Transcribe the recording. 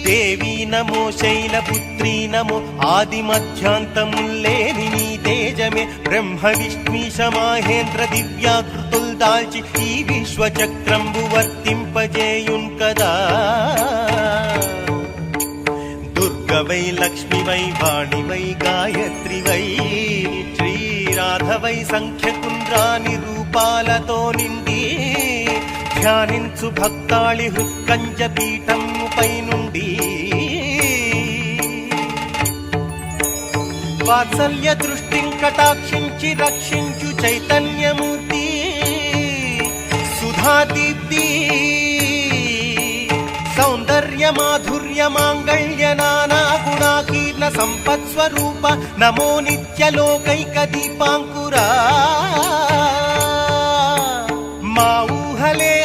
దేవీ నమో శైలపుత్రీ నమో ఆదిమధ్యాంతముల్లేని నీ తేజమే బ్రహ్మ విష్ణీశ మహేంద్ర దివ్యాకృతుల్ దాల్చి ఈ విశ్వచక్రంబు వర్తింపజేయున్ కదా. దుర్గవై లక్ష్మివై వాణివై గాయత్రివై శ్రీరాధవై సంఖ్యకుంద్రాని రూపాలతో నిండి ధ్యానించు భక్తాళి హృత్కంజ పీఠముపై నుండి వాత్సల్య దృష్టిం కటాక్షించి రక్షించు చైతన్యమూర్తి సుధాదీప్తి సౌందర్య మాధుర్య మాంగళ్య నానా గుణాకీర్ణ సంపత్స్వరూప నమో నిత్యలోకైక దీపాంకురా. మా ఊహలే